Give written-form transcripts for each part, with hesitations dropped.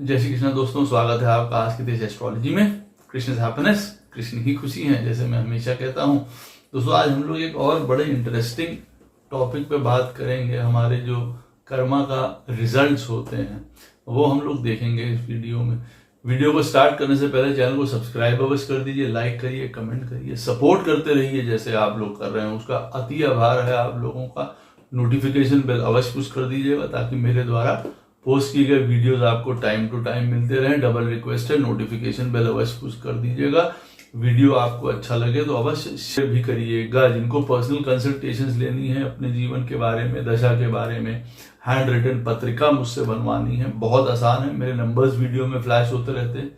जय श्री कृष्ण दोस्तों, स्वागत है आपका आज की तेज एस्ट्रोलॉजी में। कृष्ण इज हैप्पीनेस, कृष्ण ही खुशी है, जैसे मैं हमेशा कहता हूं। दोस्तों आज हम लोग एक और बड़े इंटरेस्टिंग टॉपिक पे बात करेंगे। हमारे जो कर्मा का रिजल्ट्स होते हैं वो हम लोग देखेंगे इस वीडियो में। वीडियो को स्टार्ट करने से पहले चैनल को सब्सक्राइब अवश्य कर दीजिए, लाइक करिए, कमेंट करिए, सपोर्ट करते रहिए जैसे आप लोग कर रहे हैं। उसका अति आभार है आप लोगों का। नोटिफिकेशन बेल अवश्य पुश कर दीजिएगा ताकि मेरे द्वारा पोस्ट किए गए वीडियोस आपको टाइम टू टाइम मिलते रहें। डबल रिक्वेस्ट है, नोटिफिकेशन बेल अवश्य पुश कर दीजिएगा। वीडियो आपको अच्छा लगे तो अवश्य शेयर भी करिएगा। जिनको पर्सनल कंसल्टेशंस लेनी है अपने जीवन के बारे में, दशा के बारे में, हैंड रिटन पत्रिका मुझसे बनवानी है, बहुत आसान है। मेरे नंबर्स वीडियो में फ्लैश होते रहते हैं,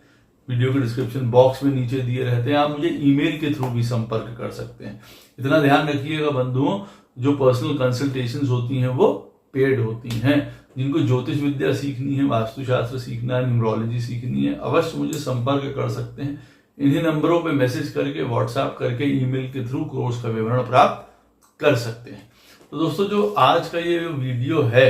वीडियो के डिस्क्रिप्शन बॉक्स में नीचे दिए रहते हैं। आप मुझे ईमेल के थ्रू भी संपर्क कर सकते हैं। इतना ध्यान रखिएगा बंधुओं, जो पर्सनल कंसल्टेशंस होती हैं वो पेड होती हैं। जिनको ज्योतिष विद्या सीखनी है, वास्तुशास्त्र सीखना है, न्यूमरोलॉजी सीखनी है, अवश्य मुझे संपर्क कर सकते हैं। इन्हीं नंबरों पे मैसेज करके, व्हाट्सएप करके, ईमेल के थ्रू कोर्स का विवरण प्राप्त कर सकते हैं। तो दोस्तों जो आज का ये वीडियो है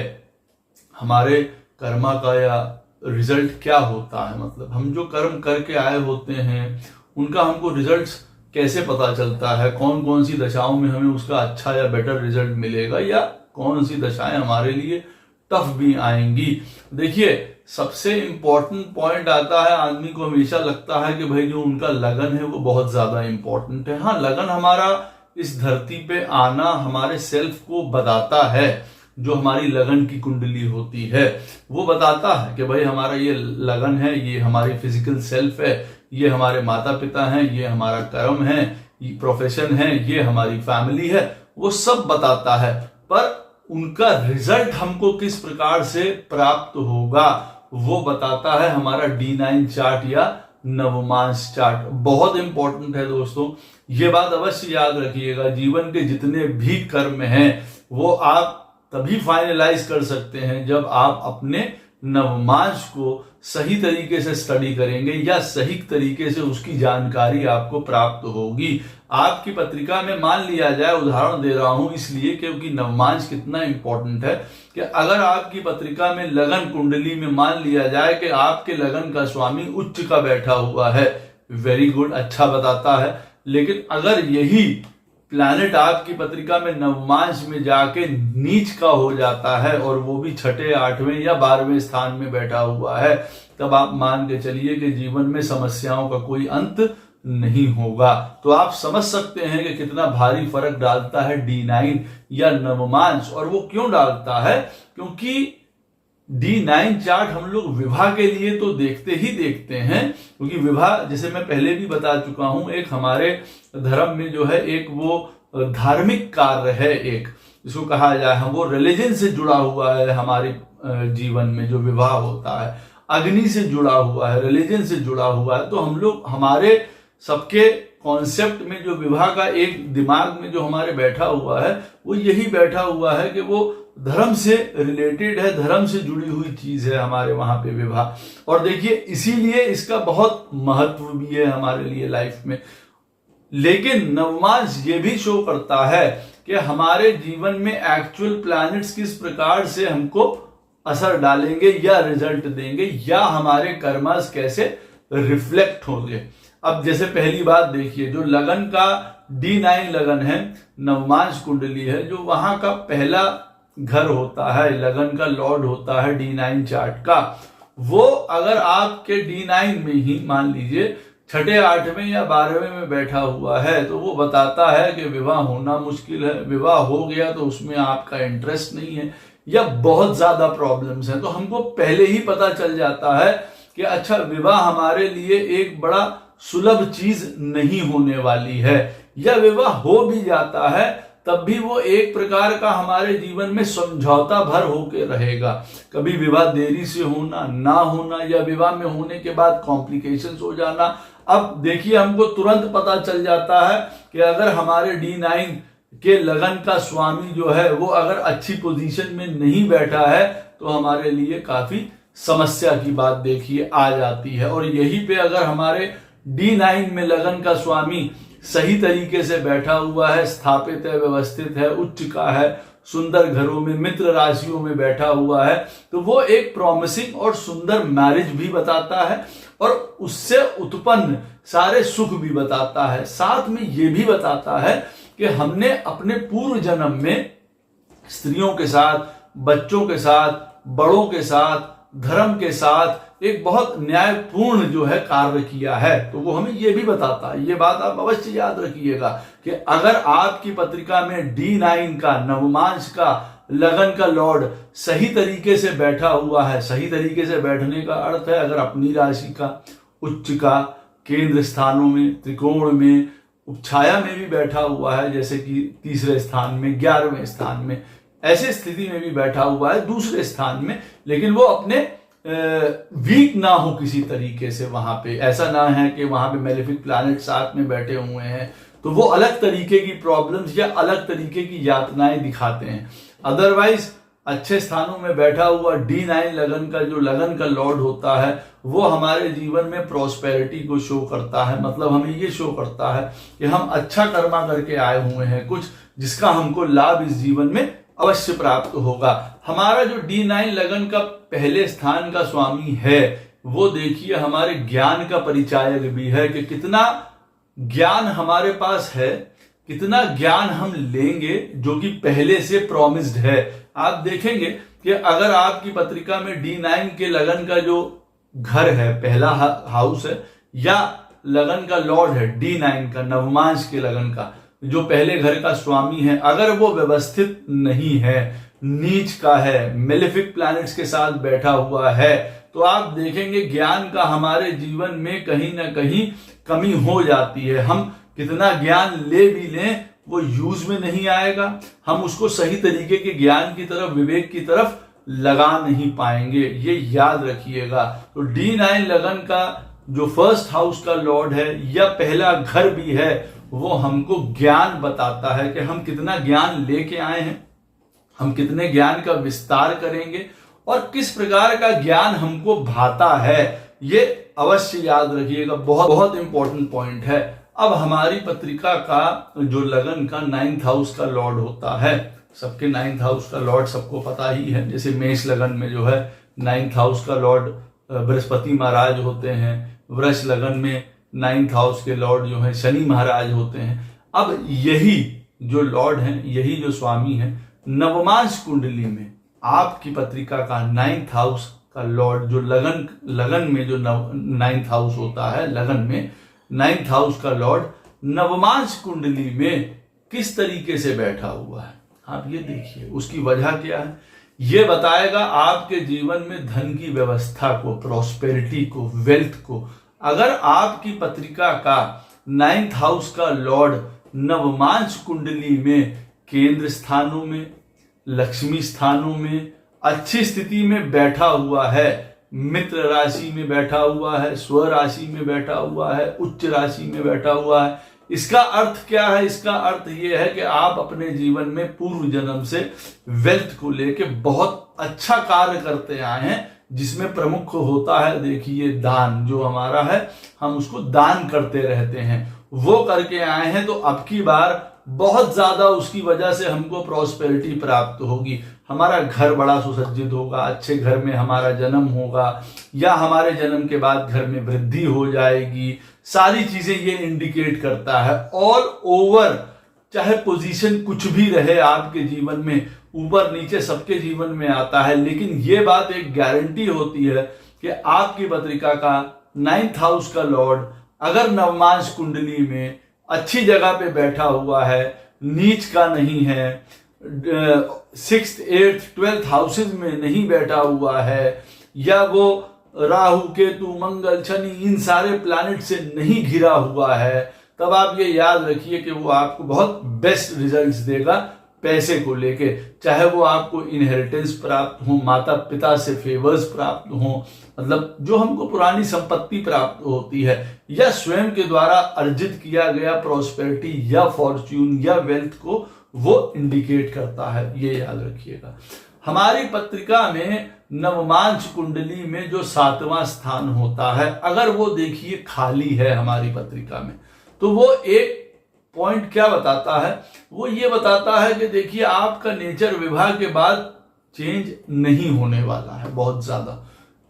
हमारे कर्मा का या रिजल्ट क्या होता है, मतलब हम जो कर्म करके आए होते हैं उनका हमको रिजल्ट्स कैसे पता चलता है, कौन कौन सी दशाओं में हमें उसका अच्छा या बेटर रिजल्ट मिलेगा, या कौन सी दशाएं हमारे लिए टफ भी आएंगी। देखिए सबसे इंपॉर्टेंट पॉइंट आता है, आदमी को हमेशा लगता है कि भाई जो उनका लगन है वो बहुत ज्यादा इंपॉर्टेंट है। हाँ, लगन हमारा इस धरती पे आना हमारे सेल्फ को बताता है। जो हमारी लगन की कुंडली होती है वो बताता है कि भाई हमारा ये लगन है, ये हमारी फिजिकल सेल्फ है, ये हमारे माता पिता हैं, ये हमारा कर्म है, ये प्रोफेशन है, ये हमारी फैमिली है, वो सब बताता है। पर उनका रिजल्ट हमको किस प्रकार से प्राप्त होगा वो बताता है हमारा D9 चार्ट या नवमांश चार्ट। बहुत इंपॉर्टेंट है दोस्तों, ये बात अवश्य याद रखिएगा। जीवन के जितने भी कर्म हैं वो आप तभी फाइनलाइज कर सकते हैं जब आप अपने नवमांश को सही तरीके से स्टडी करेंगे या सही तरीके से उसकी जानकारी आपको प्राप्त होगी। आपकी पत्रिका में मान लिया जाए, उदाहरण दे रहा हूं इसलिए क्योंकि नवमांश कितना इंपॉर्टेंट है, कि अगर आपकी पत्रिका में लगन कुंडली में मान लिया जाए कि आपके लगन का स्वामी उच्च का बैठा हुआ है, वेरी गुड, अच्छा बताता है। लेकिन अगर यही प्लैनेट आपकी पत्रिका में नवमांश में जाके नीच का हो जाता है और वो भी छठे, 8वें या 12वें स्थान में बैठा हुआ है, तब आप मान के चलिए कि जीवन में समस्याओं का कोई अंत नहीं होगा। तो आप समझ सकते हैं कि कितना भारी फर्क डालता है D9 या नवमांश। और वो क्यों डालता है? क्योंकि D9 चार्ट हम लोग विवाह के लिए तो देखते ही देखते हैं, क्योंकि विवाह जैसे मैं पहले भी बता चुका हूं, एक हमारे धर्म में जो है एक वो धार्मिक कार्य है, एक जिसको कहा जाए, हम वो रिलीजन से जुड़ा हुआ है। हमारे जीवन में जो विवाह होता है अग्नि से जुड़ा हुआ है, रिलीजन से जुड़ा हुआ है। तो हम लोग, हमारे सबके कॉन्सेप्ट में जो विवाह का एक दिमाग में जो हमारे बैठा हुआ है वो यही बैठा हुआ है कि वो धर्म से रिलेटेड है, धर्म से जुड़ी हुई चीज है हमारे वहां पे विवाह। और देखिए इसीलिए इसका बहुत महत्व भी है हमारे लिए लाइफ में। लेकिन नवमांश ये भी शो करता है कि हमारे जीवन में एक्चुअल प्लैनेट्स किस प्रकार से हमको असर डालेंगे या रिजल्ट देंगे, या हमारे कर्मास कैसे रिफ्लेक्ट होंगे। अब जैसे पहली बात देखिए, जो लगन का D9 लगन है, नवमांश कुंडली है, जो वहां का पहला घर होता है, लगन का लॉर्ड होता है D9 चार्ट का, वो अगर आपके D9 में ही मान लीजिए छठे, 8वें या 12वें में बैठा हुआ है, तो वो बताता है कि विवाह होना मुश्किल है, विवाह हो गया तो उसमें आपका इंटरेस्ट नहीं है, या बहुत ज्यादा प्रॉब्लम्स हैं। तो हमको पहले ही पता चल जाता है कि अच्छा, विवाह हमारे लिए एक बड़ा सुलभ चीज नहीं होने वाली है, या विवाह हो भी जाता है तब भी वो एक प्रकार का हमारे जीवन में समझौता भर होके रहेगा। कभी विवाह देरी से होना, ना होना, या विवाह में होने के बाद कॉम्प्लिकेशंस हो जाना। अब देखिए हमको तुरंत पता चल जाता है कि अगर हमारे D9 के लगन का स्वामी जो है वो अगर अच्छी पोजीशन में नहीं बैठा है तो हमारे लिए काफी समस्या की बात देखिए आ जाती है। और यहीं पे अगर हमारे D9 में लगन का स्वामी सही तरीके से बैठा हुआ है, स्थापित है, व्यवस्थित है, उच्च का है, सुंदर घरों में, मित्र राशियों में बैठा हुआ है, तो वो एक प्रॉमिसिंग और सुंदर मैरिज भी बताता है और उससे उत्पन्न सारे सुख भी बताता है। साथ में ये भी बताता है कि हमने अपने पूर्व जन्म में स्त्रियों के साथ, बच्चों के साथ, बड़ों के साथ, धर्म के साथ एक बहुत न्यायपूर्ण जो है कार्य किया है, तो वो हमें ये भी बताता है। ये बात आप अवश्य याद रखिएगा कि अगर आपकी पत्रिका में D9 का, नवमांश का, लगन का लॉर्ड सही तरीके से बैठा हुआ है, सही तरीके से बैठने का अर्थ है अगर अपनी राशि का, उच्च का, केंद्र स्थानों में, त्रिकोण में, उपछाया में भी बैठा हुआ है, जैसे कि तीसरे स्थान में, 11वें स्थान में, ऐसे स्थिति में भी बैठा हुआ है दूसरे स्थान में, लेकिन वो अपने वीक ना हो किसी तरीके से, वहां पे ऐसा ना है कि वहां पे मेलेफिक प्लैनेट साथ में बैठे हुए हैं तो वो अलग तरीके की प्रॉब्लम्स या अलग तरीके की यातनाएं दिखाते हैं। अदरवाइज अच्छे स्थानों में बैठा हुआ D9 लगन का जो लगन का लॉर्ड होता है वो हमारे जीवन में प्रॉस्पेरिटी को शो करता है। मतलब हमें ये शो करता है कि हम अच्छा कर्मा करके आए हुए हैं कुछ, जिसका हमको लाभ इस जीवन में अवश्य प्राप्त होगा। हमारा जो D9 लगन का पहले स्थान का स्वामी है वो देखिए हमारे ज्ञान का परिचायक भी है कि कितना ज्ञान हमारे पास है, कितना ज्ञान हम लेंगे जो कि पहले से प्रॉमिस्ड है। आप देखेंगे कि अगर आपकी पत्रिका में D9 के लगन का जो घर है, पहला हाउस है, या लगन का लॉर्ड है D9 का, नवमांश के लगन का जो पहले घर का स्वामी है, अगर वो व्यवस्थित नहीं है, नीच का है, मेलेफिक प्लैनेट्स के साथ बैठा हुआ है, तो आप देखेंगे ज्ञान का हमारे जीवन में कहीं ना कहीं कमी हो जाती है। हम कितना ज्ञान ले भी लें वो यूज में नहीं आएगा, हम उसको सही तरीके के ज्ञान की तरफ, विवेक की तरफ लगा नहीं पाएंगे, ये याद रखिएगा। तो D9 लगन का जो फर्स्ट हाउस का लॉर्ड है या पहला घर भी है वो हमको ज्ञान बताता है कि हम कितना ज्ञान लेके आए हैं, हम कितने ज्ञान का विस्तार करेंगे और किस प्रकार का ज्ञान हमको भाता है, ये अवश्य याद रखिएगा। बहुत बहुत इंपॉर्टेंट पॉइंट है। अब हमारी पत्रिका का जो लगन का 9th हाउस का लॉर्ड होता है, सबके 9th हाउस का लॉर्ड सबको पता ही है, जैसे मेष लगन में जो है 9th हाउस का लॉर्ड बृहस्पति महाराज होते हैं, वृष लगन में 9th हाउस के लॉर्ड जो है शनि महाराज होते हैं। अब यही जो लॉर्ड हैं, यही जो स्वामी हैं, नवमांश कुंडली में आपकी पत्रिका का 9th हाउस का लॉर्ड जो लगन में जो 9th हाउस होता है, लगन में 9th हाउस का लॉर्ड नवमांश कुंडली में किस तरीके से बैठा हुआ है, आप ये देखिए। उसकी वजह क्या है, ये बताएगा आपके जीवन में धन की व्यवस्था को, प्रॉस्पेरिटी को, वेल्थ को। अगर आपकी पत्रिका का 9th हाउस का लॉर्ड नवमांश कुंडली में केंद्र स्थानों में, लक्ष्मी स्थानों में अच्छी स्थिति में बैठा हुआ है, मित्र राशि में बैठा हुआ है, स्व राशि में बैठा हुआ है, उच्च राशि में बैठा हुआ है, इसका अर्थ क्या है? इसका अर्थ यह है कि आप अपने जीवन में पूर्व जन्म से वेल्थ को लेके बहुत अच्छा कार्य करते आए हैं, जिसमें प्रमुख होता है देखिए दान, जो हमारा है हम उसको दान करते रहते हैं, वो करके आए हैं। तो अब की बार बहुत ज्यादा उसकी वजह से हमको प्रॉस्पेरिटी प्राप्त होगी, हमारा घर बड़ा सुसज्जित होगा, अच्छे घर में हमारा जन्म होगा या हमारे जन्म के बाद घर में वृद्धि हो जाएगी। सारी चीजें ये इंडिकेट करता है। ऑल ओवर चाहे पोजीशन कुछ भी रहे आपके जीवन में, ऊपर नीचे सबके जीवन में आता है, लेकिन ये बात एक गारंटी होती है कि आपकी पत्रिका का 9th हाउस का लॉर्ड अगर नवमांश कुंडली में अच्छी जगह पे बैठा हुआ है, नीच का नहीं है, 6th 8th 12th हाउसेज में नहीं बैठा हुआ है, या वो राहु केतु मंगल शनि इन सारे प्लैनेट से नहीं घिरा हुआ है, तब आप ये याद रखिए कि वो आपको बहुत बेस्ट रिजल्ट्स देगा पैसे को लेके। चाहे वो आपको इनहेरिटेंस प्राप्त हो, माता पिता से फेवर्स प्राप्त हो, मतलब जो हमको पुरानी संपत्ति प्राप्त होती है, या स्वयं के द्वारा अर्जित किया गया प्रॉस्पेरिटी या फॉर्च्यून या वेल्थ को वो इंडिकेट करता है, ये याद रखिएगा। हमारी पत्रिका में नवमांश कुंडली में जो 7वां स्थान होता है, अगर वो देखिए खाली है हमारी पत्रिका में, तो वो एक पॉइंट क्या बताता है, वो ये बताता है कि देखिए आपका नेचर विवाह के बाद चेंज नहीं होने वाला है बहुत ज्यादा।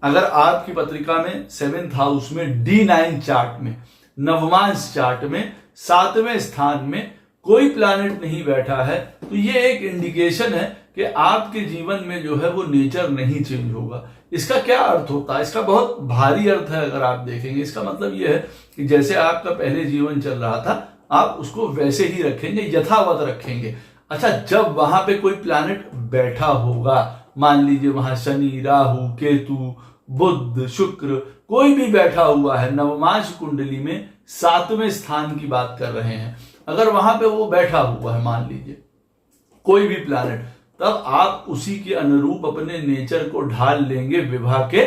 अगर आपकी पत्रिका में 7th हाउस में D9 चार्ट में, नवमांश चार्ट में 7वें स्थान में कोई प्लैनेट नहीं बैठा है, तो ये एक इंडिकेशन है कि आपके जीवन में जो है वो नेचर नहीं चेंज होगा। इसका क्या अर्थ होता है? इसका बहुत भारी अर्थ है। अगर आप देखेंगे, इसका मतलब ये है कि जैसे आपका पहले जीवन चल रहा था, आप उसको वैसे ही रखेंगे, यथावत रखेंगे। अच्छा, जब वहां पे कोई प्लैनेट बैठा होगा, मान लीजिए वहां शनि, राहु, केतु, बुध, शुक्र, कोई भी बैठा हुआ है, नवमांश कुंडली में 7वें स्थान की बात कर रहे हैं, अगर वहां पे वो बैठा हुआ है मान लीजिए कोई भी प्लैनेट, तब आप उसी के अनुरूप अपने नेचर को ढाल लेंगे विवाह के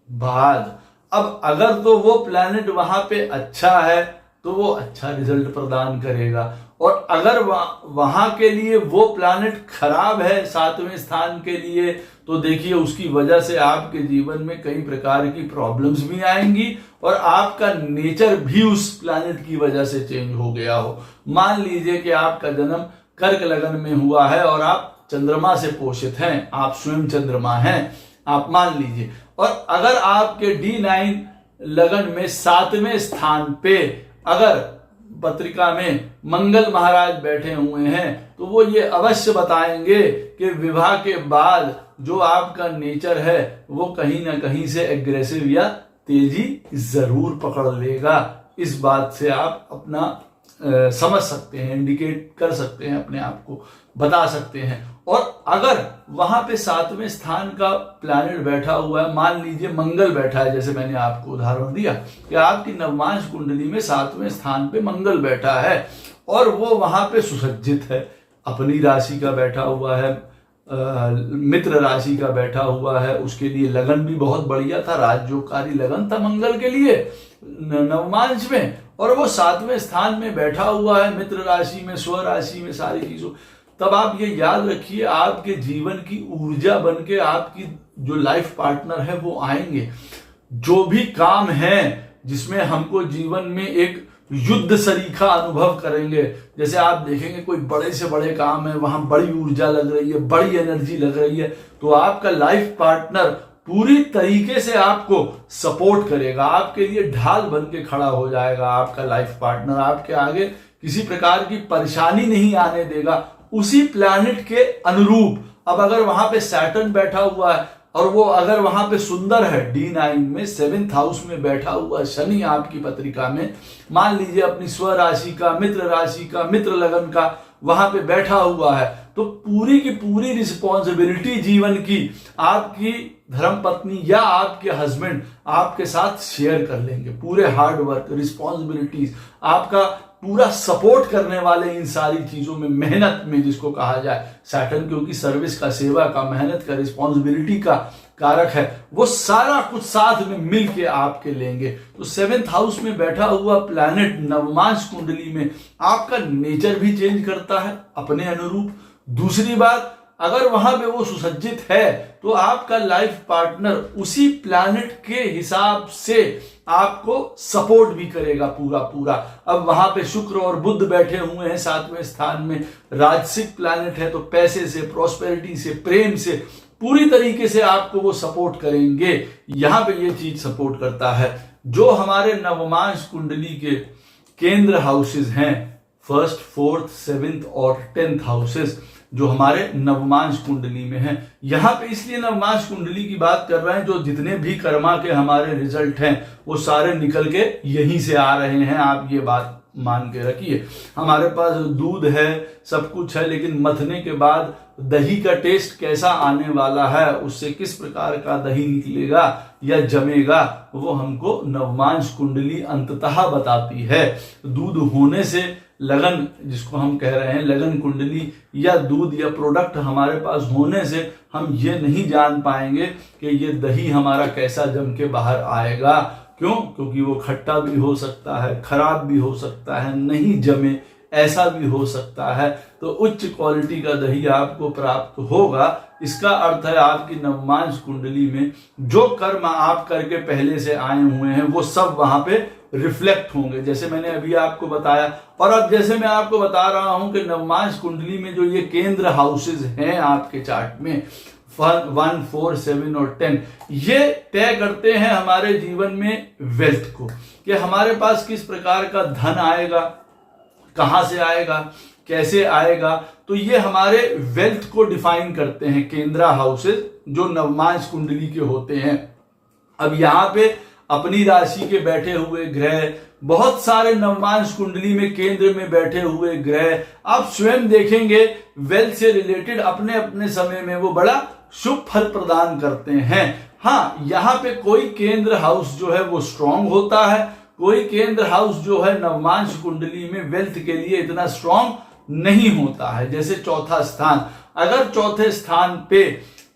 बाद। अब अगर तो वो प्लैनेट वहां पे अच्छा है तो वो अच्छा रिजल्ट प्रदान करेगा, और अगर वहां के लिए वो प्लैनेट खराब है 7वें स्थान के लिए, तो देखिए उसकी वजह से आपके जीवन में कई प्रकार की प्रॉब्लम्स भी आएंगी और आपका नेचर भी उस प्लैनेट की वजह से चेंज हो गया हो। मान लीजिए कि आपका जन्म कर्क लगन में हुआ है और आप चंद्रमा से पोषित हैं, आप स्वयं चंद्रमा हैं, आप मान लीजिए, और अगर आपके D9 लगन में 7वें स्थान पे अगर पत्रिका में मंगल महाराज बैठे हुए हैं, तो वो ये अवश्य बताएंगे कि विवाह के बाद जो आपका नेचर है वो कहीं ना कहीं से एग्रेसिव या तेजी जरूर पकड़ लेगा। इस बात से आप अपना समझ सकते हैं, इंडिकेट कर सकते हैं, अपने आप को बता सकते हैं। और अगर वहां पे 7वें स्थान का प्लैनेट बैठा हुआ है, मान लीजिए मंगल बैठा है, जैसे मैंने आपको उदाहरण दिया कि आपकी नवमांश कुंडली में 7वें स्थान पे मंगल बैठा है और वो वहां पे सुसज्जित है, अपनी राशि का बैठा हुआ है, मित्र राशि का बैठा हुआ है, उसके लिए लगन भी बहुत बढ़िया था, राजयोगकारी लगन था मंगल के लिए नवमांश में, और वो 7वें स्थान में बैठा हुआ है मित्र राशि में, स्व राशि में, सारी चीजों, तब आप ये याद रखिए आपके जीवन की ऊर्जा बनके आपकी जो लाइफ पार्टनर है वो आएंगे। जो भी काम है जिसमें हमको जीवन में एक युद्ध सरीखा अनुभव करेंगे, जैसे आप देखेंगे कोई बड़े से बड़े काम है, वहां बड़ी ऊर्जा लग रही है, बड़ी एनर्जी लग रही है, तो आपका लाइफ पार्टनर पूरी तरीके से आपको सपोर्ट करेगा, आपके लिए ढाल बन के खड़ा हो जाएगा। आपका लाइफ पार्टनर आपके आगे किसी प्रकार की परेशानी नहीं आने देगा, उसी प्लैनेट के अनुरूप। अब अगर वहां पे सैटर्न बैठा हुआ है और वो अगर वहां पे सुंदर है, D9 में 7th हाउस में बैठा हुआ शनि आपकी पत्रिका में, मान लीजिए अपनी स्व राशि का, मित्र राशि का, मित्र लगन का वहां पे बैठा हुआ है, तो पूरी की पूरी रिस्पॉन्सिबिलिटी जीवन की आपकी धर्मपत्नी या आपके हस्बैंड आपके साथ शेयर कर लेंगे। पूरे हार्ड वर्क, रिस्पॉन्सिबिलिटीज, आपका पूरा सपोर्ट करने वाले इन सारी चीजों में, मेहनत में जिसको कहा जाए, सैटर्न क्योंकि सर्विस का, सेवा का, मेहनत का, रिस्पॉन्सिबिलिटी का कारक है, वो सारा कुछ साथ में मिल के आपके लेंगे। तो 7th हाउस में बैठा हुआ प्लैनेट नवमांश कुंडली में आपका नेचर भी चेंज करता है अपने अनुरूप। दूसरी बात, अगर वहां पे वो सुसज्जित है तो आपका लाइफ पार्टनर उसी प्लैनेट के हिसाब से आपको सपोर्ट भी करेगा पूरा पूरा। अब वहां पे शुक्र और बुध बैठे हुए हैं 7वें स्थान में, राजसिक प्लैनेट है, तो पैसे से, प्रॉस्पेरिटी से, प्रेम से पूरी तरीके से आपको वो सपोर्ट करेंगे। यहां पे ये चीज सपोर्ट करता है। जो हमारे नवमांश कुंडली के केंद्र हाउसेस हैं, 1st, 4th, 7th और 10th हाउसेस जो हमारे नवमांश कुंडली में हैं, यहां पे इसलिए नवमांश कुंडली की बात कर रहे हैं, जो जितने भी कर्मा के हमारे रिजल्ट हैं वो सारे निकल के यहीं से आ रहे हैं। आप ये बात मान के रखिए। हमारे पास दूध है, सब कुछ है, लेकिन मथने के बाद दही का टेस्ट कैसा आने वाला है, उससे किस प्रकार का दही निकलेगा या जमेगा, वो हमको नवमांश कुंडली अंततः बताती है। दूध होने से, लगन जिसको हम कह रहे हैं लगन कुंडली, या दूध या प्रोडक्ट हमारे पास होने से हम ये नहीं जान पाएंगे कि ये दही हमारा कैसा जम के बाहर आएगा। क्यों? क्योंकि वो खट्टा भी हो सकता है, खराब भी हो सकता है, नहीं जमे ऐसा भी हो सकता है। तो उच्च क्वालिटी का दही आपको प्राप्त होगा। इसका अर्थ है आपकी नवमांश कुंडली में जो कर्म आप करके पहले से आए हुए हैं वो सब वहां पे रिफ्लेक्ट होंगे, जैसे मैंने अभी आपको बताया। और अब जैसे मैं आपको बता रहा हूं कि नवमांश कुंडली में जो ये केंद्र हाउसेज हैं आपके चार्ट में 1, 4, 7 और 10, ये तय करते हैं हमारे जीवन में वेल्थ को, कि हमारे पास किस प्रकार का धन आएगा, कहां से आएगा, कैसे आएगा। तो ये हमारे वेल्थ को डिफाइन करते हैं केंद्र हाउसेज जो नवमांश कुंडली के होते हैं। अब यहां पे अपनी राशि के बैठे हुए ग्रह, बहुत सारे नवमांश कुंडली में केंद्र में बैठे हुए ग्रह, आप स्वयं देखेंगे वेल्थ से रिलेटेड अपने अपने समय में वो बड़ा शुभ फल प्रदान करते हैं। हाँ, यहाँ पे कोई केंद्र हाउस जो है वो स्ट्रांग होता है, कोई केंद्र हाउस जो है नवमांश कुंडली में वेल्थ के लिए इतना स्ट्रांग नहीं होता है। जैसे चौथा स्थान, अगर चौथे स्थान पे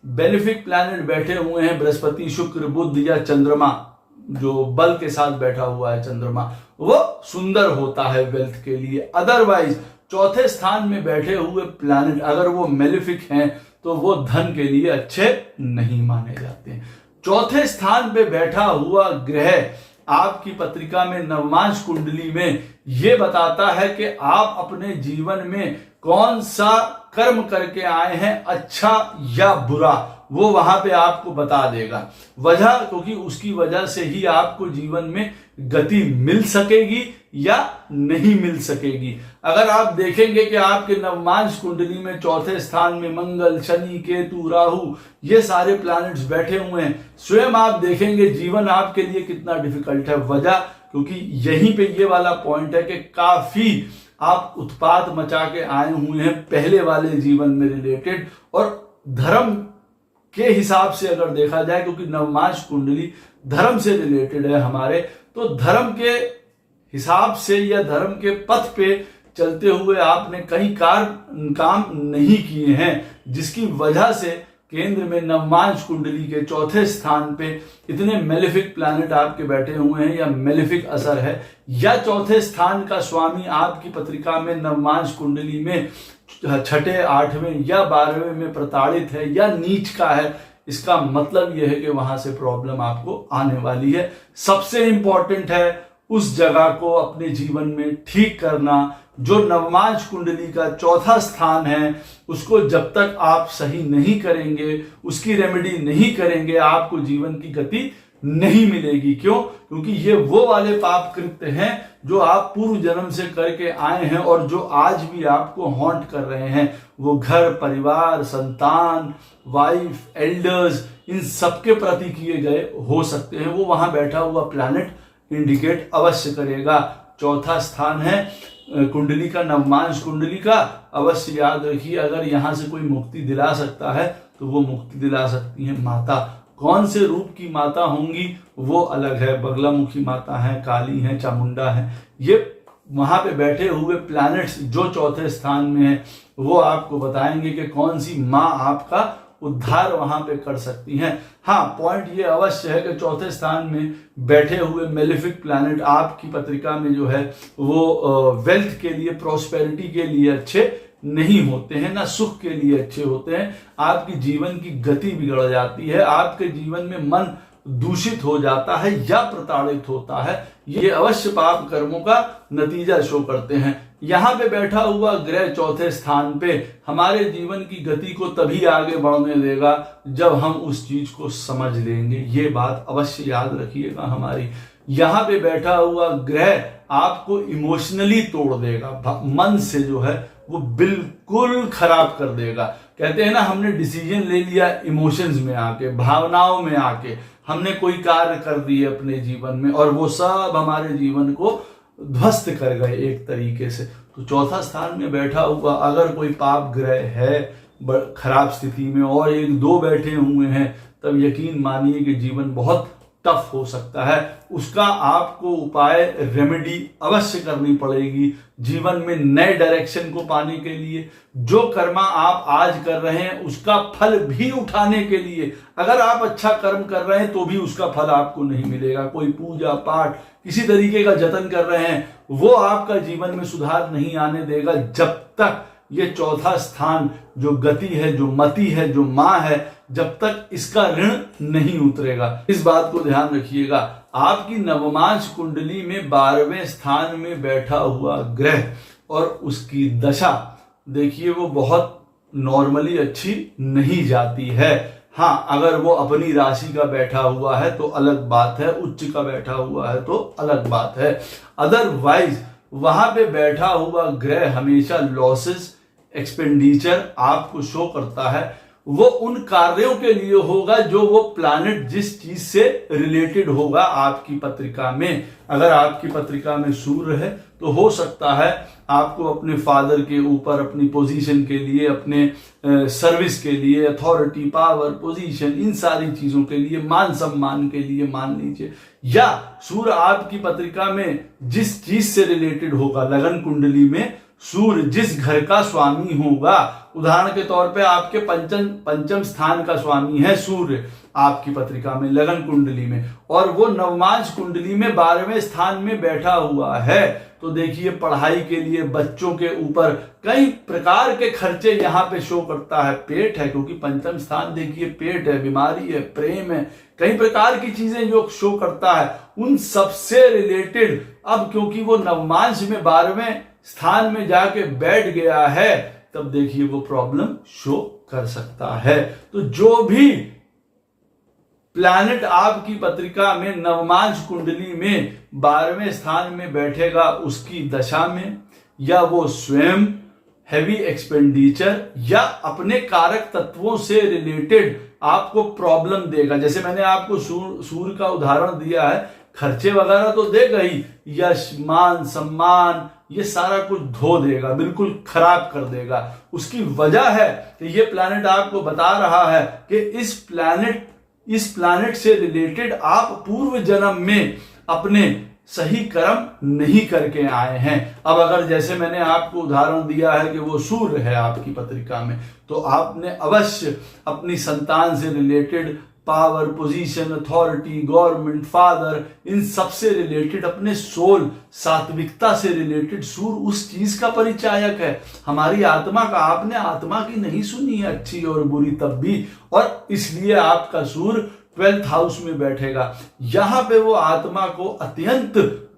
बेनिफिक प्लैनेट बैठे हुए हैं, बृहस्पति, शुक्र, बुध या चंद्रमा, जो बल के साथ बैठा हुआ है चंद्रमा, वो सुंदर होता है वेल्थ के लिए। अदरवाइज चौथे स्थान में बैठे हुए प्लैनेट अगर वो मेलिफिक हैं तो वो धन के लिए अच्छे नहीं माने जाते हैं। चौथे स्थान पे बैठा हुआ ग्रह आपकी पत्रिका में नवमांश कुंडली में ये बताता है कि आप अपने जीवन में कौन सा कर्म करके आए हैं, अच्छा या बुरा, वो वहां पे आपको बता देगा। वजह, क्योंकि उसकी वजह से ही आपको जीवन में गति मिल सकेगी या नहीं मिल सकेगी। अगर आप देखेंगे कि आपके नवमांश कुंडली में चौथे स्थान में मंगल, शनि, केतु, राहु, ये सारे प्लैनेट्स बैठे हुए हैं, स्वयं आप देखेंगे जीवन आपके लिए कितना डिफिकल्ट है। वजह, क्योंकि यहीं पे ये वाला पॉइंट है कि काफी आप उत्पात मचा के आए हुए हैं पहले वाले जीवन में रिलेटेड, और धर्म के हिसाब से अगर देखा जाए, क्योंकि नवमांश कुंडली धर्म से रिलेटेड है हमारे, तो धर्म के हिसाब से या धर्म के पथ पे चलते हुए आपने कई काम नहीं किए हैं, जिसकी वजह से केंद्र में नवमांश कुंडली के चौथे स्थान पे इतने मेलेफिक प्लैनेट आपके बैठे हुए हैं, या मेलेफिक असर है, या चौथे स्थान का स्वामी आपकी पत्रिका में नवमांश कुंडली में छठे, 8वें या 12वें में प्रताड़ित है या नीच का है। इसका मतलब यह है कि वहां से प्रॉब्लम आपको आने वाली है। सबसे इंपॉर्टेंट है उस जगह को अपने जीवन में ठीक करना। जो नवमांश कुंडली का चौथा स्थान है, उसको जब तक आप सही नहीं करेंगे, उसकी रेमेडी नहीं करेंगे, आपको जीवन की गति नहीं मिलेगी। क्यों? क्योंकि ये वो वाले पाप कृत्य हैं जो आप पूर्व जन्म से करके आए हैं और जो आज भी आपको हॉन्ट कर रहे हैं। वो घर, परिवार, संतान, वाइफ, एल्डर्स, इन सबके प्रति किए गए हो सकते हैं। वो वहां बैठा हुआ प्लैनेट इंडिकेट अवश्य करेगा। चौथा स्थान है कुंडली का, नवमांश कुंडली का। अवश्य याद रखिए, अगर यहां से कोई मुक्ति दिला सकता है तो वो मुक्ति दिला सकती है माता। कौन से रूप की माता होंगी वो अलग है, बगलामुखी माता है, काली है, चामुंडा है। ये वहां पे बैठे हुए प्लैनेट्स जो चौथे स्थान में है वो आपको बताएंगे कि कौन सी माँ आपका उद्धार वहां पे कर सकती हैं। हाँ, पॉइंट ये अवश्य है कि चौथे स्थान में बैठे हुए मेलेफिक प्लैनेट आपकी पत्रिका में जो है वो वेल्थ के लिए, प्रॉस्पेरिटी के लिए अच्छे नहीं होते हैं, ना सुख के लिए अच्छे होते हैं। आपकी जीवन की गति बिगड़ जाती है, आपके जीवन में मन दूषित हो जाता है या प्रताड़ित होता है। ये अवश्य पाप कर्मों का नतीजा शो करते हैं। यहां पे बैठा हुआ ग्रह चौथे स्थान पे हमारे जीवन की गति को तभी आगे बढ़ने देगा जब हम उस चीज को समझ लेंगे। ये बात अवश्य याद रखिएगा हमारी। यहां पे बैठा हुआ ग्रह आपको इमोशनली तोड़ देगा, मन से जो है वो बिल्कुल खराब कर देगा। कहते हैं ना, हमने डिसीजन ले लिया इमोशंस में आके, भावनाओं में आके, हमने कोई कार्य कर दिए अपने जीवन में और वो सब हमारे जीवन को ध्वस्त कर गए एक तरीके से। तो चौथा स्थान में बैठा हुआ अगर कोई पाप ग्रह है खराब स्थिति में और 1-2 बैठे हुए हैं, तब यकीन मानिए कि जीवन बहुत टफ हो सकता है। उसका आपको उपाय, रेमेडी अवश्य करनी पड़ेगी जीवन में नए डायरेक्शन को पाने के लिए। जो कर्मा आप आज कर रहे हैं उसका फल भी उठाने के लिए, अगर आप अच्छा कर्म कर रहे हैं तो भी उसका फल आपको नहीं मिलेगा। कोई पूजा पाठ किसी तरीके का जतन कर रहे हैं, वो आपका जीवन में सुधार नहीं आने देगा जब तक ये चौथा स्थान जो गति है, जो मति है, जो मां है, जब तक इसका ऋण नहीं उतरेगा। इस बात को ध्यान रखिएगा। आपकी नवमांश कुंडली में 12वें स्थान में बैठा हुआ ग्रह और उसकी दशा देखिए वो बहुत नॉर्मली अच्छी नहीं जाती है। हाँ, अगर वो अपनी राशि का बैठा हुआ है तो अलग बात है, उच्च का बैठा हुआ है तो अलग बात है। अदरवाइज वहां पे बैठा हुआ ग्रह हमेशा लॉसेस, एक्सपेंडिचर आपको शो करता है। वो उन कार्यों के लिए होगा जो वो प्लैनेट जिस चीज से रिलेटेड होगा आपकी पत्रिका में। अगर आपकी पत्रिका में सूर्य है तो हो सकता है आपको अपने फादर के ऊपर, अपनी पोजीशन के लिए, अपने सर्विस के लिए, अथॉरिटी, पावर, पोजीशन, इन सारी चीजों के लिए, मान सम्मान के लिए मान लीजिए, या सूर्य आपकी पत्रिका में जिस चीज से रिलेटेड होगा, लगन कुंडली में सूर्य जिस घर का स्वामी होगा, उदाहरण के तौर पे आपके पंचम स्थान का स्वामी है सूर्य आपकी पत्रिका में, लगन कुंडली में, और वो नवमांश कुंडली में 12वें स्थान में बैठा हुआ है, तो देखिए पढ़ाई के लिए बच्चों के ऊपर कई प्रकार के खर्चे यहां पे शो करता है। पेट है, क्योंकि पंचम स्थान देखिए पेट है, बीमारी है, प्रेम है, कई प्रकार की चीजें जो शो करता है, उन सबसे रिलेटेड अब क्योंकि वो नवमांश में 12वें स्थान में जाके बैठ गया है, तब देखिए वो प्रॉब्लम शो कर सकता है। तो जो भी प्लैनेट आपकी पत्रिका में नवमांश कुंडली में 12वें स्थान में बैठेगा, उसकी दशा में या वो स्वयं हैवी एक्सपेंडिचर या अपने कारक तत्वों से रिलेटेड आपको प्रॉब्लम देगा। जैसे मैंने आपको सूर्य का उदाहरण दिया है, खर्चे वगैरह तो देगा ही, यश, मान, सम्मान, ये सारा कुछ धो देगा, बिल्कुल खराब कर देगा। उसकी वजह है कि ये प्लैनेट आपको बता रहा है कि इस प्लैनेट से रिलेटेड आप पूर्व जन्म में अपने सही कर्म नहीं करके आए हैं। अब अगर जैसे मैंने आपको उदाहरण दिया है कि वो सूर्य है आपकी पत्रिका में, तो आपने अवश्य अपनी संतान से related power, position, authority, government, father, इन सब से रिलेटेड, अपने सोल, सात्विकता से रिलेटेड, सूर्य उस चीज का परिचायक है, हमारी आत्मा का। आपने आत्मा की नहीं सुनी है, अच्छी और बुरी तब भी, और इसलिए आपका सूर्य 12th हाउस में बैठेगा। यहां पे वो आत्मा को अत्यंत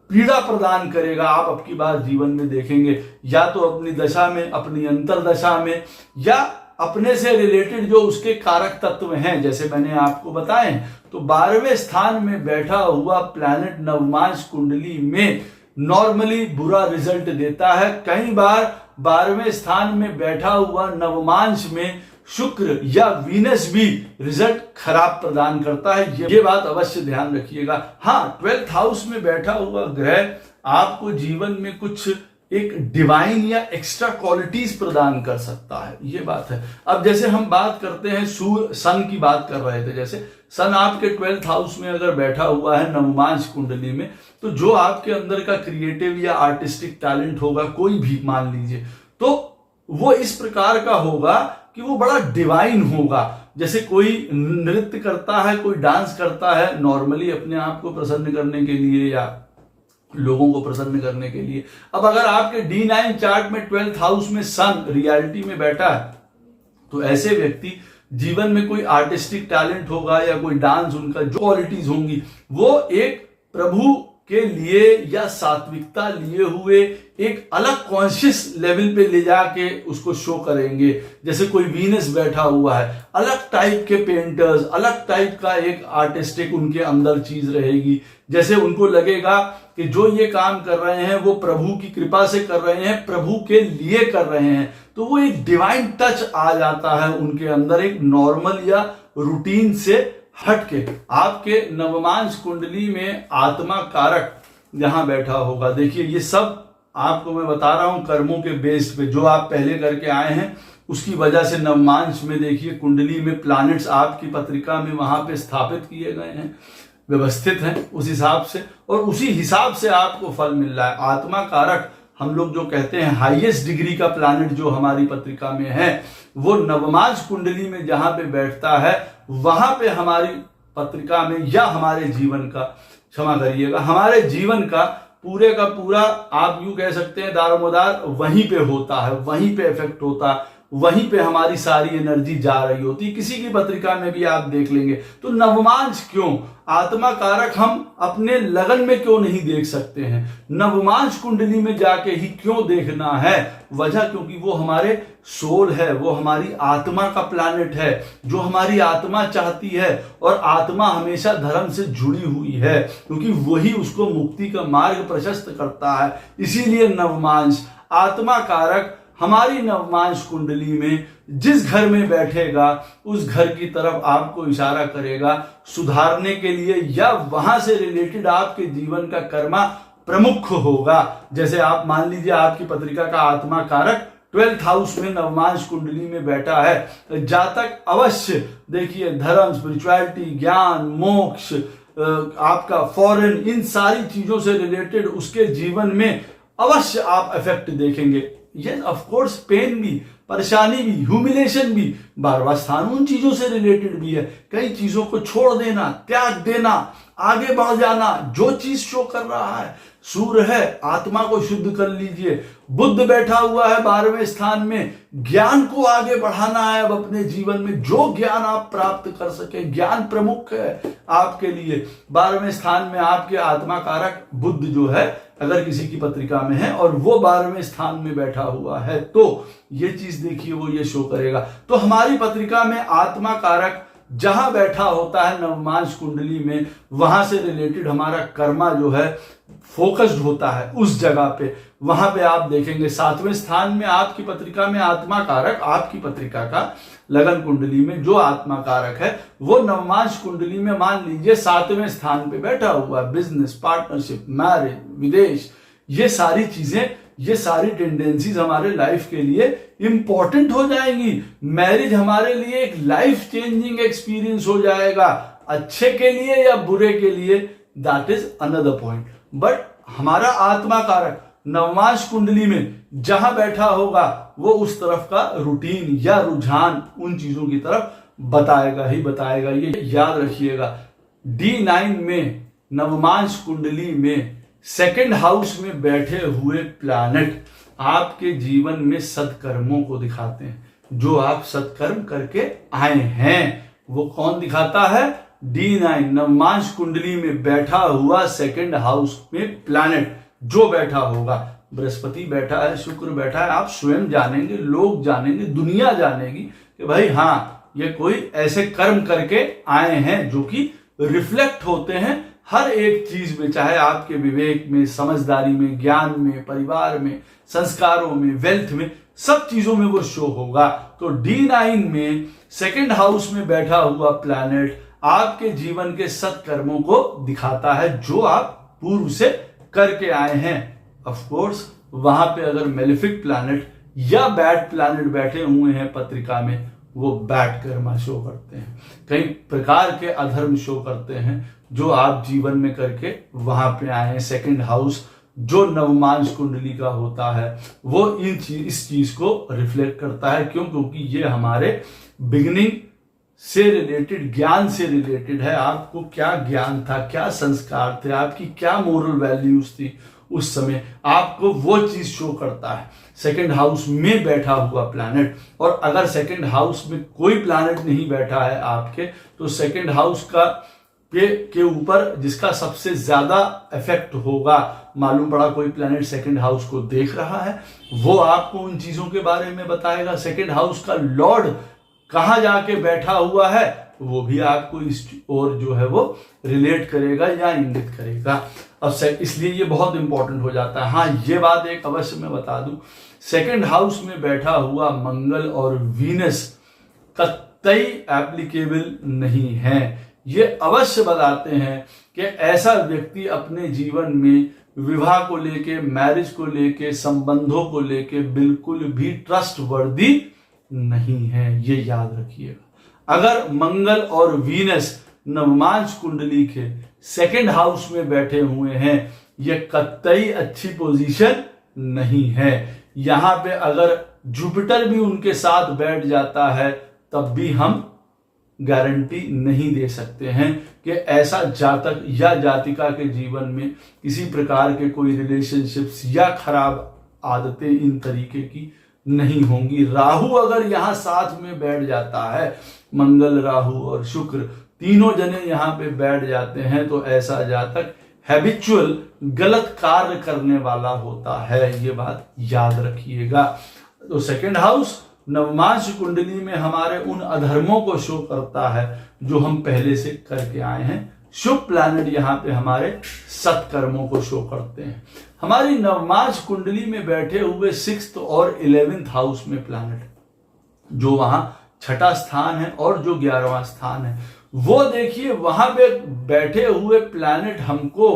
पीड़ा प्रदान करेगा। आप आपकी बार जीवन में देखेंगे, या तो अपनी दशा में, अपनी अंतरदशा में, या अपने से रिलेटेड जो उसके कारक तत्व हैं, जैसे मैंने आपको बताए। तो 12वें स्थान में बैठा हुआ प्लैनेट नवमांश कुंडली में नॉर्मली बुरा रिजल्ट देता है। कई बार 12वें स्थान में बैठा हुआ नवमांश में शुक्र या वीनस भी रिजल्ट खराब प्रदान करता है। ये बात अवश्य ध्यान रखिएगा। हाँ, 12th हाउस में बैठा हुआ ग्रह आपको जीवन में कुछ एक डिवाइन या एक्स्ट्रा क्वालिटीज प्रदान कर सकता है, ये बात है। अब जैसे हम बात करते हैं सन की बात कर रहे थे, जैसे सन आपके 12th हाउस में अगर बैठा हुआ है नवमांश कुंडली में, तो जो आपके अंदर का क्रिएटिव या आर्टिस्टिक टैलेंट होगा, कोई भी मान लीजिए, तो वो इस प्रकार का होगा कि वो बड़ा डिवाइन होगा। जैसे कोई नृत्य करता है, कोई डांस करता है नॉर्मली अपने आप को प्रसन्न करने के लिए या लोगों को प्रसन्न करने के लिए। अब अगर आपके D9 चार्ट में 12th हाउस में सन रियलिटी में बैठा है, तो ऐसे व्यक्ति जीवन में कोई आर्टिस्टिक टैलेंट होगा या कोई डांस, उनका जो क्वालिटीज होंगी वो एक प्रभु के लिए या सात्विकता लिए हुए एक अलग कॉन्शियस लेवल पे ले जाके उसको शो करेंगे। जैसे कोई वीनस बैठा हुआ है, अलग टाइप के पेंटर्स, अलग टाइप का एक आर्टिस्टिक उनके अंदर चीज रहेगी। जैसे उनको लगेगा कि जो ये काम कर रहे हैं वो प्रभु की कृपा से कर रहे हैं, प्रभु के लिए कर रहे हैं, तो वो एक डिवाइन टच आ जाता है उनके अंदर, एक नॉर्मल या रूटीन से हटके। आपके नवमांश कुंडली में आत्मा कारक जहां बैठा होगा, देखिए ये सब आपको मैं बता रहा हूं कर्मों के बेस पे, जो आप पहले करके आए हैं उसकी वजह से नवमांश में देखिए कुंडली में प्लैनेट्स आपकी पत्रिका में वहां पे स्थापित किए गए हैं, व्यवस्थित हैं उस हिसाब से, और उसी हिसाब से आपको फल मिल रहा है। आत्मा कारक हम लोग जो कहते हैं हाईएस्ट डिग्री का प्लैनेट जो हमारी पत्रिका में है, वो नवमांश कुंडली में जहां पे बैठता है, वहां पे हमारी पत्रिका में या हमारे जीवन का, क्षमा करिएगा, हमारे जीवन का पूरे का पूरा आप यूं कह सकते हैं दारोमदार वहीं पे होता है, वहीं पे इफेक्ट होता है, वहीं पे हमारी सारी एनर्जी जा रही होती है। किसी की पत्रिका में भी आप देख लेंगे। तो नवमांश क्यों, आत्मा कारक हम अपने लगन में क्यों नहीं देख सकते हैं, नवमांश कुंडली में जाके ही क्यों देखना है? वजह क्योंकि वो हमारे सोल है, वो हमारी आत्मा का प्लैनेट है, जो हमारी आत्मा चाहती है। और आत्मा हमेशा धर्म से जुड़ी हुई है, क्योंकि वही उसको मुक्ति का मार्ग प्रशस्त करता है। इसीलिए नवमांश आत्मा कारक हमारी नवमांश कुंडली में जिस घर में बैठेगा उस घर की तरफ आपको इशारा करेगा सुधारने के लिए, या वहां से रिलेटेड आपके जीवन का कर्मा प्रमुख होगा। जैसे आप मान लीजिए आपकी पत्रिका का आत्मा कारक 12th हाउस में नवमांश कुंडली में बैठा है, जातक अवश्य देखिए धर्म, स्पिरिचुअलिटी, ज्ञान, मोक्ष, आपका फॉरेन, इन सारी चीजों से रिलेटेड उसके जीवन में अवश्य आप इफेक्ट देखेंगे। यस ऑफ कोर्स, पेन भी, परेशानी भी, ह्यूमिलेशन भी, 12वां स्थान उन चीजों से रिलेटेड भी है। कई चीजों को छोड़ देना, त्याग देना, आगे बढ़ जाना, जो चीज शो कर रहा है। सूर्य है, आत्मा को शुद्ध कर लीजिए। बुद्ध बैठा हुआ है 12वें स्थान में, ज्ञान को आगे बढ़ाना है। अब अपने जीवन में जो ज्ञान आप प्राप्त कर सके, ज्ञान प्रमुख है आपके लिए। 12वें स्थान में आपके आत्मा कारक बुद्ध जो है, अगर किसी की पत्रिका में है और वो 12वें स्थान में बैठा हुआ है, तो ये चीज देखिए वो ये शो करेगा। तो हमारी पत्रिका में आत्मा कारक जहां बैठा होता है नवमांश कुंडली में, वहां से रिलेटेड हमारा कर्मा जो है फोकस्ड होता है उस जगह पे। वहां पे आप देखेंगे 7वें स्थान में आपकी पत्रिका में आत्मा कारक, आपकी पत्रिका का लगन कुंडली में जो आत्मा कारक है वो नवमांश कुंडली में मान लीजिए 7वें स्थान पे बैठा हुआ है। बिजनेस, पार्टनरशिप, मैरिज, विदेश, ये सारी चीजें, ये सारी टेंडेंसीज हमारे लाइफ के लिए इंपॉर्टेंट हो जाएंगी। मैरिज हमारे लिए एक लाइफ चेंजिंग एक्सपीरियंस हो जाएगा, अच्छे के लिए या बुरे के लिए, that is another point. But हमारा आत्मा कारक नवमांश कुंडली में जहां बैठा होगा वो उस तरफ का रूटीन या रुझान उन चीजों की तरफ बताएगा ही बताएगा। ये याद रखिएगा। D9 में नवमांश कुंडली में 2nd हाउस में बैठे हुए प्लैनेट आपके जीवन में सत्कर्मों को दिखाते हैं। जो आप सत्कर्म करके आए हैं वो कौन दिखाता है? D9 नवमांश कुंडली में बैठा हुआ 2nd हाउस में प्लैनेट जो बैठा होगा, बृहस्पति बैठा है, शुक्र बैठा है, आप स्वयं जानेंगे, लोग जानेंगे, दुनिया जानेगी कि भाई हाँ ये कोई ऐसे कर्म करके आए हैं जो कि रिफ्लेक्ट होते हैं हर एक चीज में, चाहे आपके विवेक में, समझदारी में, ज्ञान में, परिवार में, संस्कारों में, वेल्थ में, सब चीजों में वो शो होगा। तो D9 में 2nd हाउस में बैठा हुआ प्लैनेट आपके जीवन के सत्कर्मों को दिखाता है जो आप पूर्व से करके आए हैं। ऑफ कोर्स वहां पे अगर मेलेफिक प्लैनेट या बैड प्लैनेट बैठे हुए हैं पत्रिका में, वो बैड कर्मा शो करते हैं, कई प्रकार के अधर्म शो करते हैं जो आप जीवन में करके वहां पे आए हैं। 2nd हाउस जो नवमांश कुंडली का होता है वो इस चीज को रिफ्लेक्ट करता है। क्यों? क्योंकि ये हमारे बिगिनिंग से रिलेटेड, ज्ञान से रिलेटेड है। आपको क्या ज्ञान था, क्या संस्कार थे, आपकी क्या मोरल वैल्यूज थी उस समय, आपको वो चीज शो करता है 2nd हाउस में बैठा हुआ प्लैनेट। और अगर 2nd हाउस में कोई प्लैनेट नहीं बैठा है आपके, तो 2nd हाउस का के ऊपर जिसका सबसे ज्यादा इफेक्ट होगा, मालूम पड़ा कोई प्लैनेट 2nd हाउस को देख रहा है, वो आपको उन चीजों के बारे में बताएगा। 2nd हाउस का लॉर्ड कहां जाके बैठा हुआ है वो भी आपको इस और जो है वो रिलेट करेगा या इंगित करेगा। अब इसलिए ये बहुत इंपॉर्टेंट हो जाता है। हाँ, ये बात एक अवश्य मैं बता दूं, 2nd हाउस में बैठा हुआ मंगल और वीनस कतई एप्लीकेबल नहीं है। ये अवश्य बताते हैं कि ऐसा व्यक्ति अपने जीवन में विवाह को लेके, मैरिज को लेके, संबंधों को लेके बिल्कुल भी ट्रस्टवर्दी नहीं है। ये याद रखिएगा। अगर मंगल और वीनस नवमांश कुंडली के 2nd हाउस में बैठे हुए हैं, ये कतई अच्छी पोजीशन नहीं है। यहां पे अगर जुपिटर भी उनके साथ बैठ जाता है तब भी हम गारंटी नहीं दे सकते हैं कि ऐसा जातक या जातिका के जीवन में किसी प्रकार के कोई रिलेशनशिप्स या खराब आदतें इन तरीके की नहीं होंगी। राहु अगर यहाँ साथ में बैठ जाता है, मंगल राहु और शुक्र तीनों जने यहाँ पे बैठ जाते हैं, तो ऐसा जातक हैबिचुअल गलत कार्य करने वाला होता है। ये बात याद रखिएगा। तो सेकंड हाउस नवमांश कुंडली में हमारे उन अधर्मों को शो करता है जो हम पहले से करके आए हैं। शुभ प्लैनेट यहाँ पे हमारे सत्कर्मों को शो करते हैं। हमारी नवमांश कुंडली में बैठे हुए 6th और 11th हाउस में प्लैनेट, जो वहां छठा स्थान है और जो 11वां स्थान है, वो देखिए वहां पे बैठे हुए प्लैनेट हमको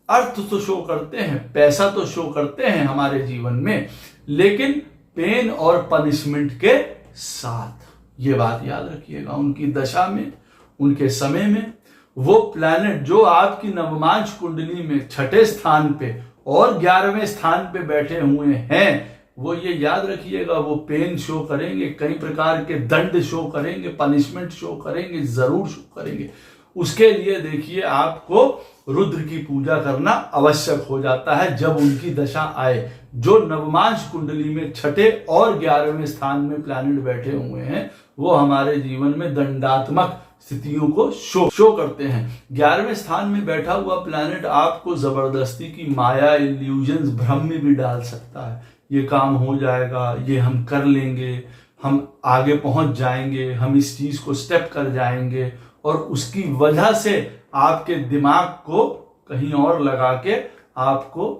अर्थ तो शो करते हैं, पैसा तो शो करते हैं हमारे जीवन में, लेकिन पेन और पनिशमेंट के साथ। ये बात याद रखिएगा। उनकी दशा में, उनके समय में वो प्लैनेट जो आपकी नवमांश कुंडली में छठे स्थान पे और 11वें स्थान पे बैठे हुए हैं, वो ये याद रखिएगा, वो पेन शो करेंगे, कई प्रकार के दंड शो करेंगे, पनिशमेंट शो करेंगे, जरूर शो करेंगे। उसके लिए देखिए आपको रुद्र की पूजा करना आवश्यक हो जाता है जब उनकी दशा आए। जो नवमांश कुंडली में छठे और 11वें स्थान में प्लैनेट बैठे हुए हैं, वो हमारे जीवन में दंडात्मक स्थितियों को शो करते हैं। 11वें स्थान में बैठा हुआ प्लैनेट आपको जबरदस्ती की माया, इल्यूजन्स, भ्रम में भी डाल सकता है। ये काम हो जाएगा, ये हम कर लेंगे, हम आगे पहुंच जाएंगे, हम इस चीज को स्टेप कर जाएंगे, और उसकी वजह से आपके दिमाग को कहीं और लगा के आपको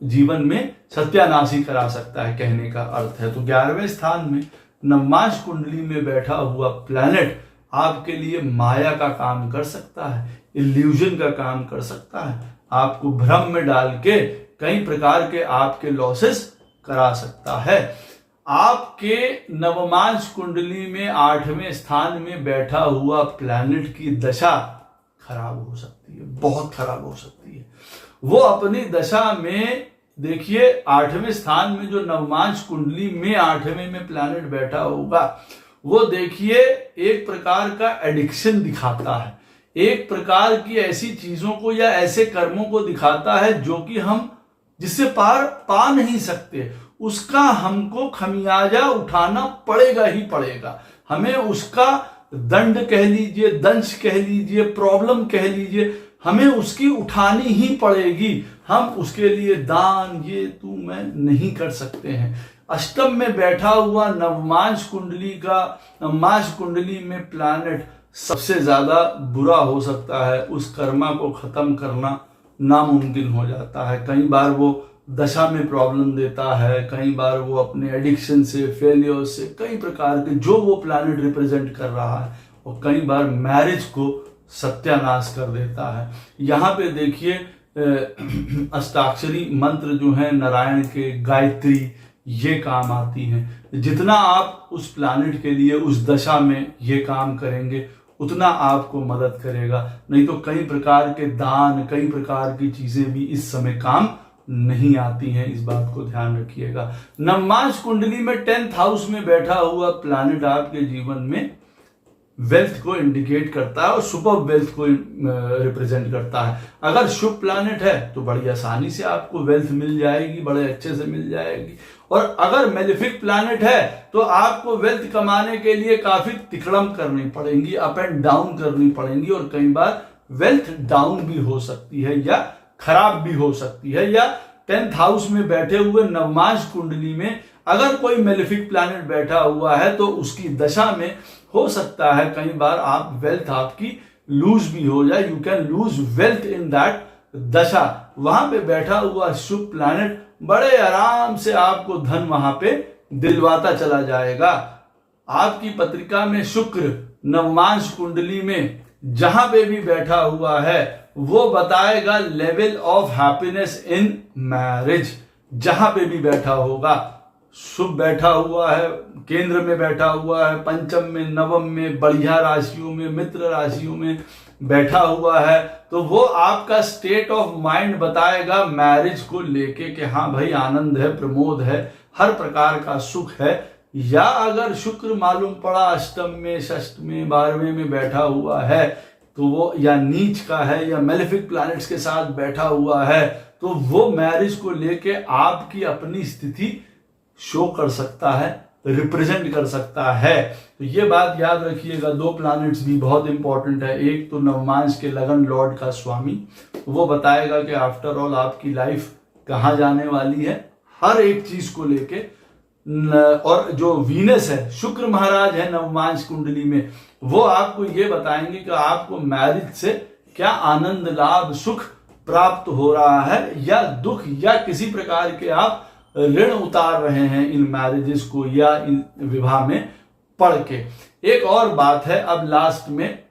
जीवन में सत्यानाशी करा सकता है, कहने का अर्थ है। तो 11वें स्थान में नवमांश कुंडली में बैठा हुआ प्लैनेट आपके लिए माया का काम कर सकता है, इल्यूजन का काम कर सकता है, आपको भ्रम में डाल के कई प्रकार के आपके लॉसेस करा सकता है। आपके नवमांश कुंडली में 8वें स्थान में बैठा हुआ प्लैनेट की दशा खराब हो सकती है, बहुत खराब हो सकती है। वो अपनी दशा में देखिए 8वें स्थान में जो नवमांश कुंडली में 8वें में प्लैनेट बैठा होगा, वो देखिए एक प्रकार का एडिक्शन दिखाता है, एक प्रकार की ऐसी चीजों को या ऐसे कर्मों को दिखाता है जो कि हम जिससे पार पा नहीं सकते, उसका हमको खमियाजा उठाना पड़ेगा ही पड़ेगा। हमें उसका दंड कह लीजिए, दंश कह लीजिए, प्रॉब्लम कह लीजिए, हमें उसकी उठानी ही पड़ेगी। हम उसके लिए दान, ये तू मैं नहीं कर सकते हैं। अष्टम में बैठा हुआ नवमांश कुंडली में प्लैनेट सबसे ज्यादा बुरा हो सकता है। उस कर्मा को खत्म करना नामुमकिन हो जाता है। कई बार वो दशा में प्रॉब्लम देता है, कई बार वो अपने एडिक्शन से, फेलियर से, कई प्रकार के जो वो प्लैनेट रिप्रेजेंट कर रहा है, और कई बार मैरिज को सत्यानाश कर देता है। यहाँ पे देखिए अष्टाक्षरी मंत्र जो है नारायण के, गायत्री, ये काम आती हैं। जितना आप उस प्लैनेट के लिए उस दशा में ये काम करेंगे, उतना आपको मदद करेगा। नहीं तो कई प्रकार के दान, कई प्रकार की चीजें भी इस समय काम नहीं आती हैं। इस बात को ध्यान रखिएगा। नवमांश कुंडली में 10th हाउस में बैठा हुआ प्लैनेट आपके जीवन में वेल्थ को इंडिकेट करता है और सुपर वेल्थ को रिप्रेजेंट करता है। अगर शुभ प्लैनेट है तो बड़ी आसानी से आपको वेल्थ मिल जाएगी, बड़े अच्छे से मिल जाएगी। और अगर मेलेफिक प्लैनेट है तो आपको वेल्थ कमाने के लिए काफी तिकड़म करनी पड़ेगी, अप एंड डाउन करनी पड़ेगी, और कई बार वेल्थ डाउन भी हो सकती है या खराब भी हो सकती है। या 10th हाउस में बैठे हुए नवमांश कुंडली में अगर कोई मेलेफिक प्लैनेट बैठा हुआ है तो उसकी दशा में हो सकता है कई बार आप वेल्थ आपकी लूज भी हो जाए, you can lose wealth in that दशा। वहां पे बैठा हुआ शुभ प्लैनेट बड़े आराम से आपको धन वहां पे दिलवाता चला जाएगा। आपकी पत्रिका में शुक्र नवमांश कुंडली में जहां पे भी बैठा हुआ है वो बताएगा level of happiness in marriage. जहां पे भी बैठा होगा, शुभ बैठा हुआ है, केंद्र में बैठा हुआ है, पंचम में, नवम में, बढ़िया राशियों में, मित्र राशियों में बैठा हुआ है, तो वो आपका स्टेट ऑफ माइंड बताएगा मैरिज को लेके कि हाँ भाई आनंद है, प्रमोद है, हर प्रकार का सुख है। या अगर शुक्र मालूम पड़ा अष्टम में, षष्ठ में, 12वें में बैठा हुआ है तो वो या नीच का है या मेलेफिक प्लैनेट्स के साथ बैठा हुआ है, तो वो मैरिज को लेके आपकी अपनी स्थिति शो कर सकता है, रिप्रेजेंट कर सकता है। तो ये बात याद रखिएगा, दो प्लैनेट्स भी बहुत इंपॉर्टेंट है। एक तो नवमांश के लगन लॉर्ड का स्वामी, वो बताएगा कि आफ्टर ऑल आपकी लाइफ कहाँ जाने वाली है, हर एक चीज को लेके। और जो वीनस है, शुक्र महाराज है नवमांश कुंडली में, वो आपको ये बताएंगे कि आपको मैरिज से क्या आनंद लाभ सुख प्राप्त हो रहा है या दुख, या किसी प्रकार के आप ऋण उतार रहे हैं इन मैरिजेस को या इन विवाह में पढ़ के। एक और बात है, अब लास्ट में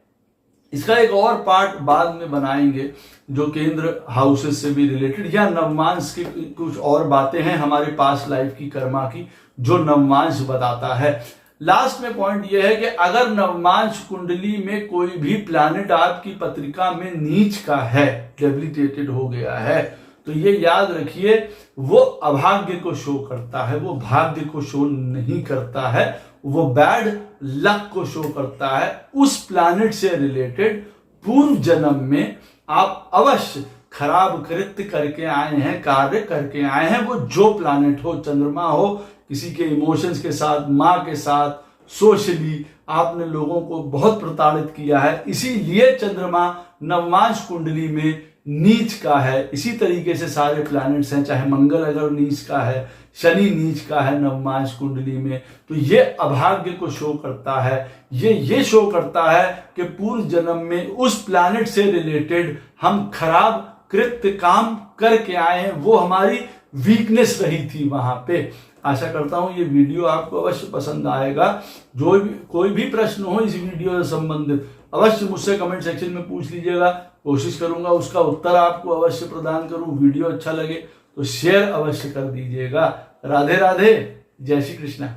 इसका एक और पार्ट बाद में बनाएंगे जो केंद्र हाउसेस से भी रिलेटेड, या नवमांश की कुछ और बातें हैं हमारे पास्ट लाइफ की कर्मा की जो नवमांश बताता है। लास्ट में पॉइंट यह है कि अगर नवमांश कुंडली में कोई भी प्लैनेट आपकी पत्रिका में नीच का है, डेबिलिटेटेड हो गया है, तो ये याद रखिए वो अभाग्य को शो करता है, वो भाग्य को शो नहीं करता है, वो बैड लक को शो करता है। उस प्लैनेट से रिलेटेड पूर्व जन्म में आप अवश्य खराब कृत्य करके आए हैं, कार्य करके आए हैं, वो जो प्लैनेट हो, चंद्रमा हो, किसी के इमोशंस के साथ, माँ के साथ, सोशली आपने लोगों को बहुत प्रताड़ित किया है, इसीलिए चंद्रमा नवमांश कुंडली में नीच का है। इसी तरीके से सारे प्लैनेट्स हैं, चाहे मंगल अगर नीच का है, शनि नीच का है नवमांश कुंडली में, तो ये अभाग्य को शो करता है। ये शो करता है कि पूर्व जन्म में उस प्लैनेट से रिलेटेड हम खराब कृत्य काम करके आए हैं, वो हमारी वीकनेस रही थी वहां पे। आशा करता हूं ये वीडियो आपको अवश्य पसंद आएगा। जो भी कोई भी प्रश्न हो इस वीडियो से संबंधित अवश्य मुझसे कमेंट सेक्शन में पूछ लीजिएगा, कोशिश करूंगा उसका उत्तर आपको अवश्य प्रदान करूं। वीडियो अच्छा लगे तो शेयर अवश्य कर दीजिएगा। राधे राधे, जय श्री कृष्ण।